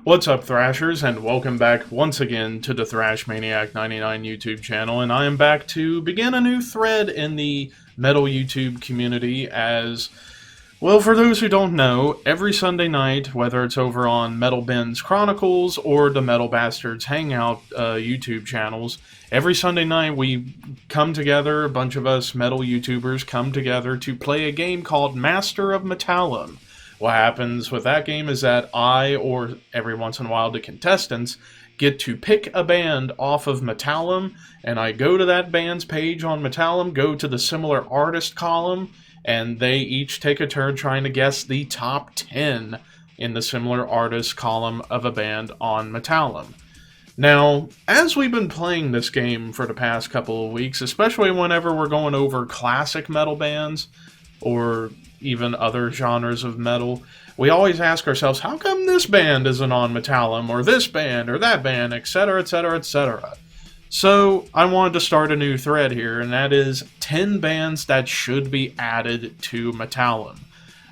What's up, Thrashers, and welcome back once again to the Thrash Maniac 99 YouTube channel, and I am back to begin a new thread in the metal YouTube community as, well, for those who don't know, every Sunday night, whether it's over on Metal Ben's Chronicles or the Metal Bastards Hangout YouTube channels, every Sunday night we come together, a bunch of us metal YouTubers come together to play a game called Master of Metallum. What happens with that game is that I, or every once in a while the contestants, get to pick a band off of Metallum, and I go to that band's page on Metallum, go to the similar artist column, and they each take a turn trying to guess the top 10 in the similar artist column of a band on Metallum. Now, as we've been playing this game for the past couple of weeks, especially whenever we're going over classic metal bands, or even other genres of metal, we always ask ourselves, how come this band isn't on Metallum, or this band, or that band, etc., etc., etc. So, I wanted to start a new thread here, and that is 10 bands that should be added to Metallum.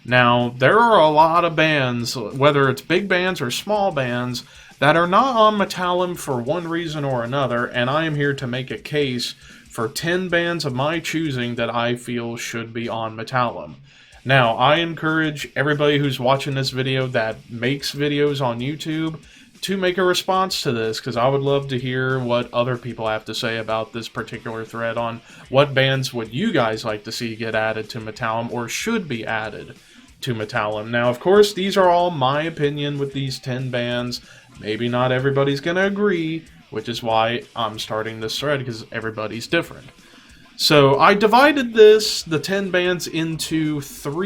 Now, there are a lot of bands, whether it's big bands or small bands, that are not on Metallum for one reason or another, and I am here to make a case for 10 bands of my choosing that I feel should be on Metallum. Now, I encourage everybody who's watching this video that makes videos on YouTube to make a response to this, because I would love to hear what other people have to say about this particular thread on what bands would you guys like to see get added to Metallum or should be added to Metallum. Now, of course, these are all my opinion with these 10 bands. Maybe not everybody's going to agree, which is why I'm starting this thread, because everybody's different. So, I divided the 10 bands into four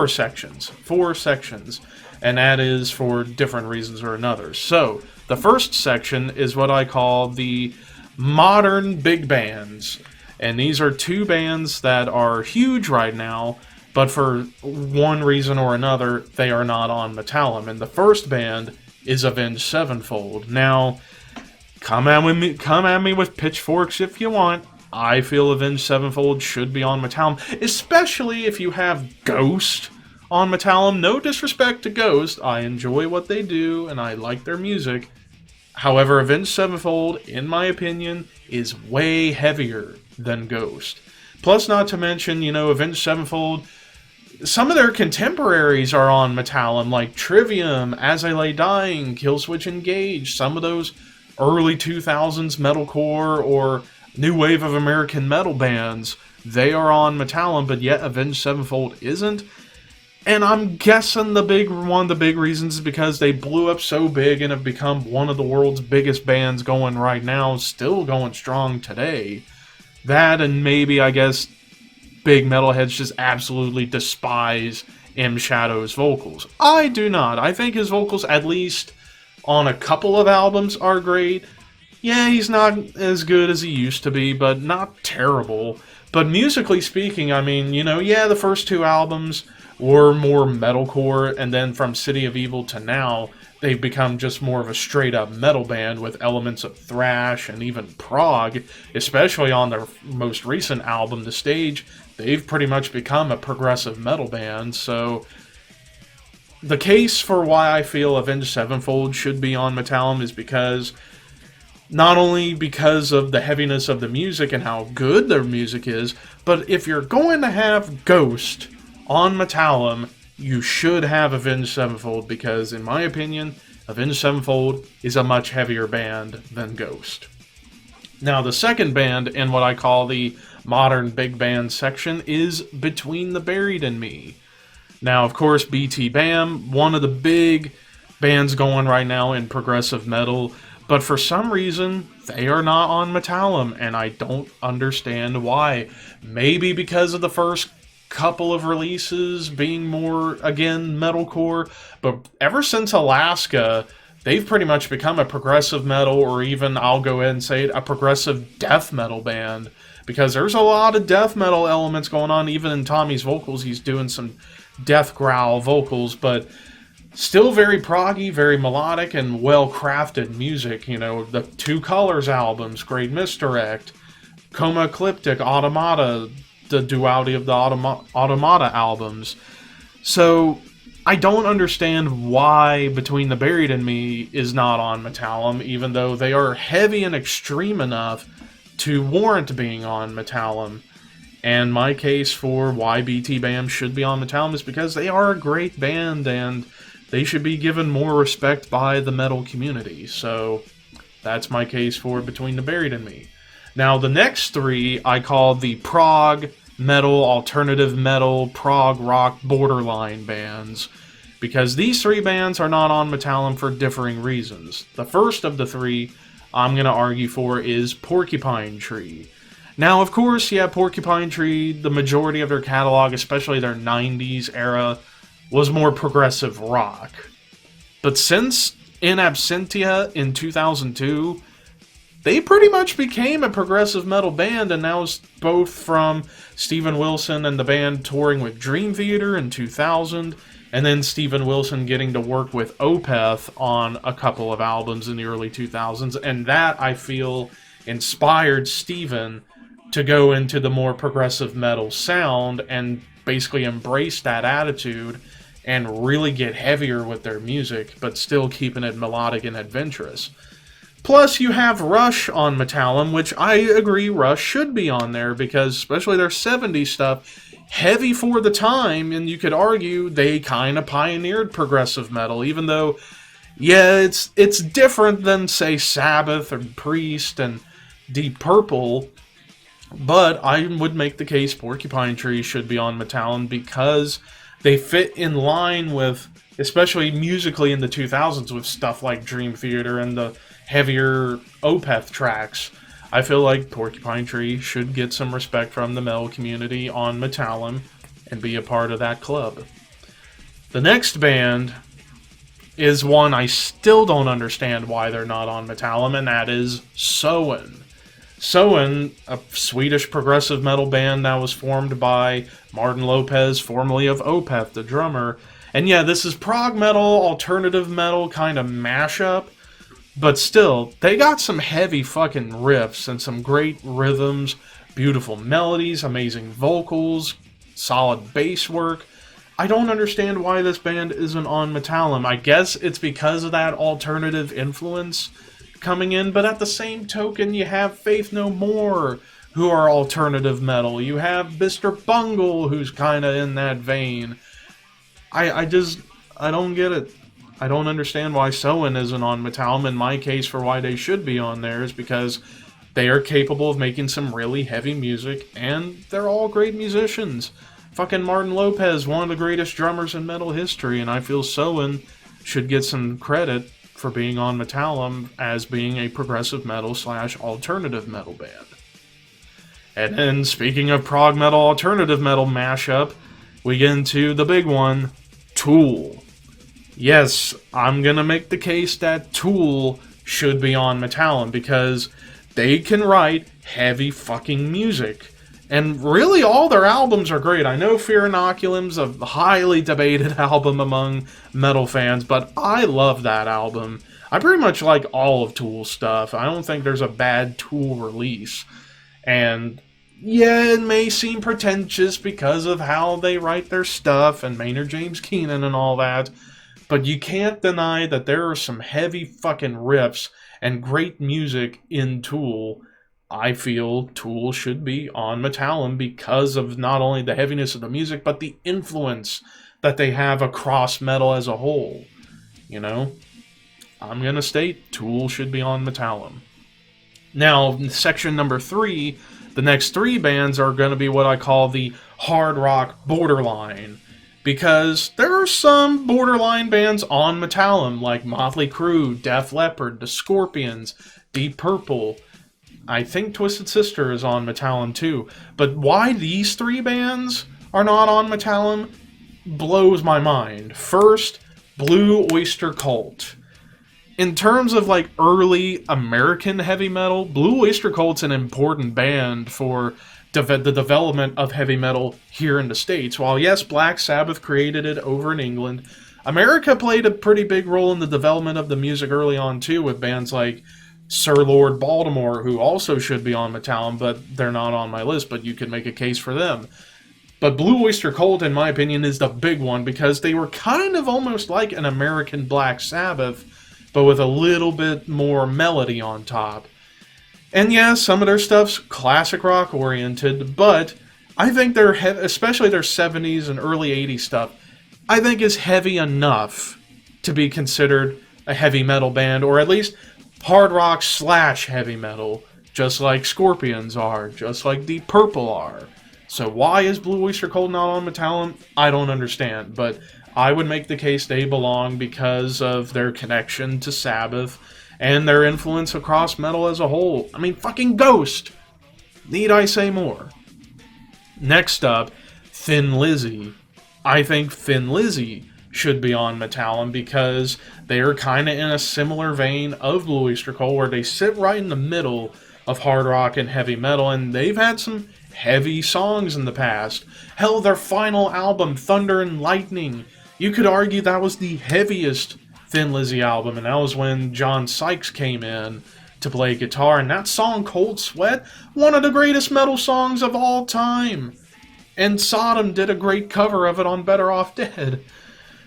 sections. Four sections. And that is for different reasons or another. So, the first section is what I call the modern big bands. And these are two bands that are huge right now, but for one reason or another, they are not on Metallum. And the first band is Avenged Sevenfold. Now, come at me with pitchforks if you want. I feel Avenged Sevenfold should be on Metallum, especially if you have Ghost on Metallum. No disrespect to Ghost, I enjoy what they do and I like their music. However, Avenged Sevenfold, in my opinion, is way heavier than Ghost. Plus, not to mention, Avenged Sevenfold, some of their contemporaries are on Metallum, like Trivium, As I Lay Dying, Killswitch Engage, some of those early 2000s metalcore or new wave of American metal bands, they are on Metallum, but yet Avenged Sevenfold isn't. And I'm guessing one of the big reasons is because they blew up so big and have become one of the world's biggest bands going right now, still going strong today. That, and maybe, I guess, big metalheads just absolutely despise M. Shadow's vocals. I do not. I think his vocals, at least on a couple of albums, are great. Yeah, he's not as good as he used to be, but not terrible. But musically speaking, I mean, the first two albums were more metalcore, and then from City of Evil to now, they've become just more of a straight-up metal band with elements of thrash and even prog, especially on their most recent album, The Stage. They've pretty much become a progressive metal band, so the case for why I feel Avenged Sevenfold should be on Metallum is because, not only because of the heaviness of the music and how good their music is, but if you're going to have Ghost on Metallum, you should have Avenged Sevenfold, because, in my opinion, Avenged Sevenfold is a much heavier band than Ghost. Now, the second band in what I call the modern big band section is Between the Buried and Me. Now, of course, BT Bam, one of the big bands going right now in progressive metal, but for some reason, they are not on Metallum, and I don't understand why. Maybe because of the first couple of releases being more, again, metalcore, but ever since Alaska, they've pretty much become a progressive metal, or even, I'll go ahead and say it, a progressive death metal band, because there's a lot of death metal elements going on. Even in Tommy's vocals, he's doing some death growl vocals, but still very proggy, very melodic, and well-crafted music. The Two Colors albums, Great Misdirect, Coma Ecliptic, Automata, the duality of the Automata albums. So I don't understand why Between the Buried and Me is not on Metallum, even though they are heavy and extreme enough to warrant being on Metallum. And my case for why BT Bam should be on Metallum is because they are a great band and they should be given more respect by the metal community. So that's my case for Between the Buried and Me. Now the next three I call the prog metal, alternative metal, prog rock borderline bands, because these three bands are not on Metallum for differing reasons. The first of the three I'm going to argue for is Porcupine Tree. Now, of course, yeah, Porcupine Tree, the majority of their catalog, especially their 90s era, was more progressive rock. But since In Absentia in 2002, they pretty much became a progressive metal band, and that was both from Steven Wilson and the band touring with Dream Theater in 2000, and then Steven Wilson getting to work with Opeth on a couple of albums in the early 2000s, and that, I feel, inspired Steven to go into the more progressive metal sound and basically embrace that attitude and really get heavier with their music, but still keeping it melodic and adventurous. Plus, you have Rush on Metallum, which I agree Rush should be on there, because especially their 70s stuff, heavy for the time, and you could argue they kind of pioneered progressive metal, even though, yeah, it's different than, say, Sabbath or Priest and Deep Purple. But I would make the case Porcupine Tree should be on Metallum because they fit in line with, especially musically in the 2000s, with stuff like Dream Theater and the heavier Opeth tracks. I feel like Porcupine Tree should get some respect from the metal community on Metallum and be a part of that club. The next band is one I still don't understand why they're not on Metallum, and that is Soen. Soen, a Swedish progressive metal band that was formed by Martin Lopez, formerly of Opeth, the drummer. And yeah, this is prog metal, alternative metal kind of mashup, but still, they got some heavy fucking riffs and some great rhythms, beautiful melodies, amazing vocals, solid bass work. I don't understand why this band isn't on Metallum. I guess it's because of that alternative influence coming in, but at the same token, you have Faith No More, who are alternative metal. You have Mr. Bungle, who's kind of in that vein. I don't get it. I don't understand why Soen isn't on Metallum. In my case, for why they should be on there is because they are capable of making some really heavy music, and they're all great musicians. Fucking Martin Lopez, one of the greatest drummers in metal history, and I feel Soen should get some credit for being on Metallum as being a progressive metal / alternative metal band. And then, speaking of prog metal, alternative metal mashup, we get into the big one, Tool. Yes, I'm gonna make the case that Tool should be on Metallum because they can write heavy fucking music. And really, all their albums are great. I know Fear Inoculum's a highly debated album among metal fans, but I love that album. I pretty much like all of Tool's stuff. I don't think there's a bad Tool release. And yeah, it may seem pretentious because of how they write their stuff and Maynard James Keenan and all that, but you can't deny that there are some heavy fucking riffs and great music in Tool. I feel Tool should be on Metallum because of not only the heaviness of the music, but the influence that they have across metal as a whole. You know? I'm gonna state Tool should be on Metallum. Now, section number 3, the next 3 bands are gonna be what I call the hard rock borderline. Because there are some borderline bands on Metallum, like Motley Crue, Def Leppard, The Scorpions, Deep Purple. I think Twisted Sister is on Metallum too. But why these 3 bands are not on Metallum blows my mind. First, Blue Oyster Cult. In terms of like early American heavy metal, Blue Oyster Cult's an important band for the development of heavy metal here in the States. While yes, Black Sabbath created it over in England, America played a pretty big role in the development of the music early on too, with bands like Sir Lord Baltimore, who also should be on Metallum, but they're not on my list, but you could make a case for them. But Blue Oyster Cult, in my opinion, is the big one because they were kind of almost like an American Black Sabbath, but with a little bit more melody on top. And yeah, some of their stuff's classic rock oriented, but I think their, especially their 70s and early 80s stuff, I think is heavy enough to be considered a heavy metal band, or at least hard rock / heavy metal, just like Scorpions are, just like Deep Purple are. So why is Blue Oyster Cult not on Metallum? I don't understand, but I would make the case they belong because of their connection to Sabbath and their influence across metal as a whole. I mean, fucking Ghost! Need I say more? Next up, Thin Lizzy. I think Thin Lizzy should be on Metallum because they're kind of in a similar vein of Blue Oyster Cult, where they sit right in the middle of hard rock and heavy metal, and they've had some heavy songs in the past. Hell, their final album, Thunder and Lightning, you could argue that was the heaviest Thin Lizzy album, and that was when John Sykes came in to play guitar, and that song, Cold Sweat, one of the greatest metal songs of all time. And Sodom did a great cover of it on Better Off Dead.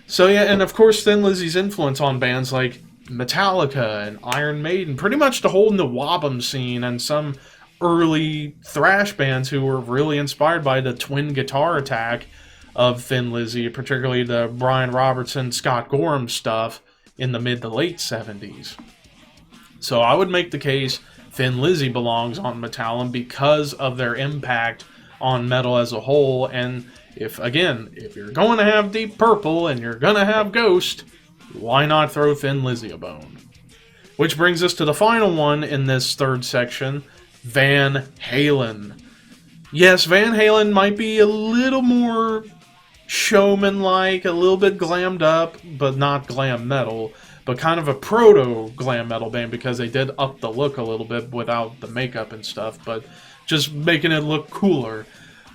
So yeah, and of course Thin Lizzy's influence on bands like Metallica and Iron Maiden, pretty much the whole Nawabum scene, and some early thrash bands who were really inspired by the twin guitar attack of Thin Lizzy, particularly the Brian Robertson, Scott Gorham stuff in the mid to late 70s. So I would make the case Thin Lizzy belongs on Metallum because of their impact on metal as a whole. And if you're going to have Deep Purple and you're going to have Ghost, why not throw Thin Lizzy a bone? Which brings us to the final one in this third section, Van Halen. Yes, Van Halen might be a little more showman-like, a little bit glammed up, but not glam metal, but kind of a proto-glam metal band because they did up the look a little bit without the makeup and stuff, but just making it look cooler.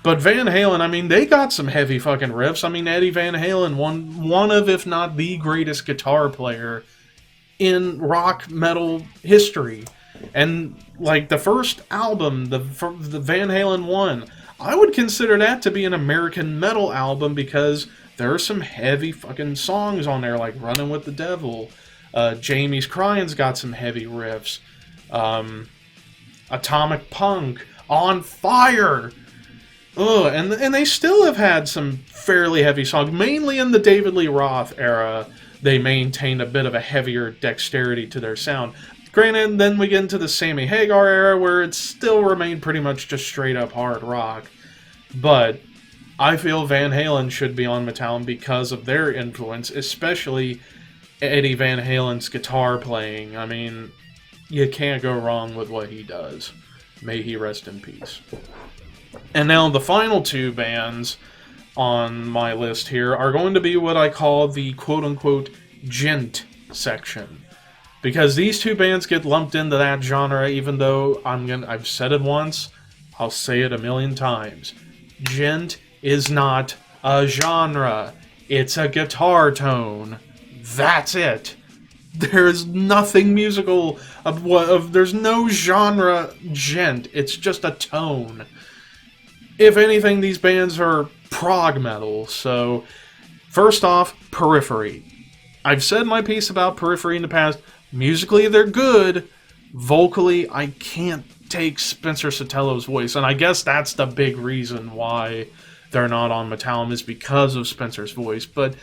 But Van Halen, I mean, they got some heavy fucking riffs. I mean, Eddie Van Halen, one of, if not the greatest guitar player in rock metal history. And, like, the first album, the Van Halen 1, I would consider that to be an American metal album because there are some heavy fucking songs on there, like Running with the Devil. Jamie's Crying's got some heavy riffs. Atomic Punk, On Fire. Ugh, and they still have had some fairly heavy songs. Mainly in the David Lee Roth era, they maintained a bit of a heavier dexterity to their sound. Granted, then we get into the Sammy Hagar era, where it still remained pretty much just straight-up hard rock. But I feel Van Halen should be on Metallum because of their influence, especially Eddie Van Halen's guitar playing. I mean, you can't go wrong with what he does. May he rest in peace. And now the final two bands on my list here are going to be what I call the quote-unquote gent section. Because these two bands get lumped into that genre, even though I've said it once, I'll say it a million times. Gent is not a genre. It's a guitar tone. That's it. There's nothing musical there's no genre gent. It's just a tone. If anything, these bands are prog metal. So, first off, Periphery. I've said my piece about Periphery in the past. Musically, they're good. Vocally, I can't take Spencer Sottelo's voice. And I guess that's the big reason why they're not on Metallum, is because of Spencer's voice. But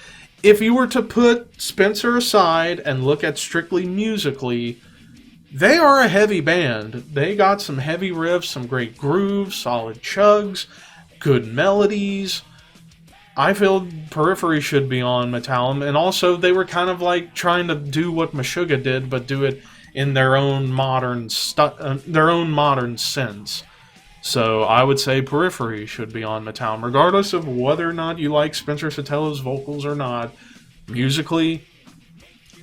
if you were to put Spencer aside and look at strictly musically, they are a heavy band. They got some heavy riffs, some great grooves, solid chugs, good melodies. I feel Periphery should be on Metallum, and also they were kind of like trying to do what Meshuggah did, but do it in their own modern sense. So I would say Periphery should be on Metallum, regardless of whether or not you like Spencer Sottelo's vocals or not. Musically,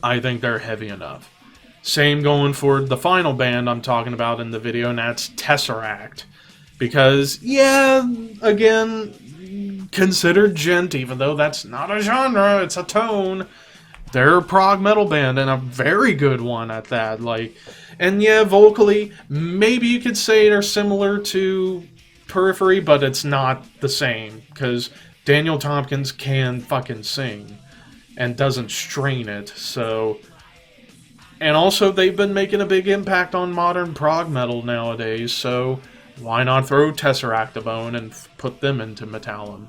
I think they're heavy enough. Same going for the final band I'm talking about in the video, and that's Tesseract. Because, yeah, again, considered gent, even though that's not a genre, it's a tone. They're a prog metal band, and a very good one at that. And yeah, vocally, maybe you could say they're similar to Periphery, but it's not the same, because Daniel Tompkins can fucking sing and doesn't strain it, so... And also, they've been making a big impact on modern prog metal nowadays, so why not throw Tesseract a bone and put them into Metallum?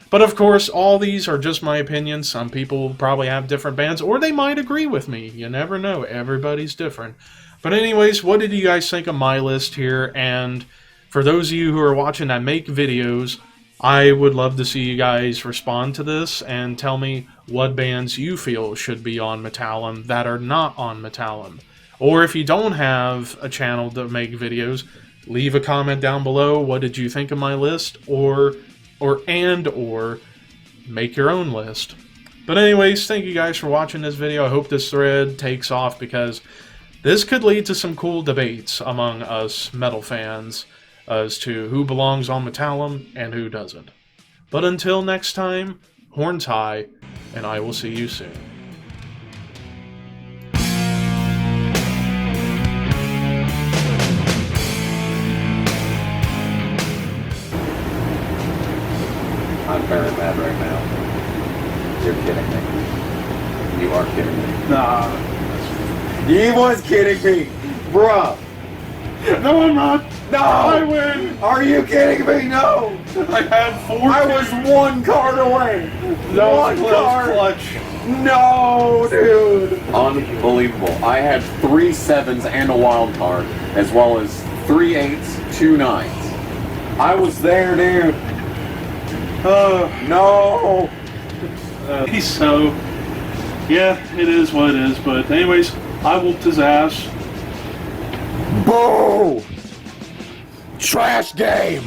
But of course, all these are just my opinions. Some people probably have different bands, or they might agree with me. You never know. Everybody's different. But anyways, what did you guys think of my list here? And for those of you who are watching that make videos, I would love to see you guys respond to this and tell me what bands you feel should be on Metallum that are not on Metallum. Or if you don't have a channel to make videos, leave a comment down below. What did you think of my list? Or make your own list. But anyways, thank you guys for watching this video. I hope this thread takes off, because this could lead to some cool debates among us metal fans as to who belongs on Metallum and who doesn't. But until next time, horns high, and I will see you soon. I'm very mad right now. You're kidding me. You are kidding me. Nah. He was kidding me, bruh. No, I'm not. No! I win! Are you kidding me? No! I had 4 I was 1 card away! No, one card! clutch. No, dude! Unbelievable. I had 3 7s and a wild card, as well as 3 8s, 2 9s. I was there, dude. No! So, yeah, it is what it is, but anyways, I whooped his ass. Boo! Trash game!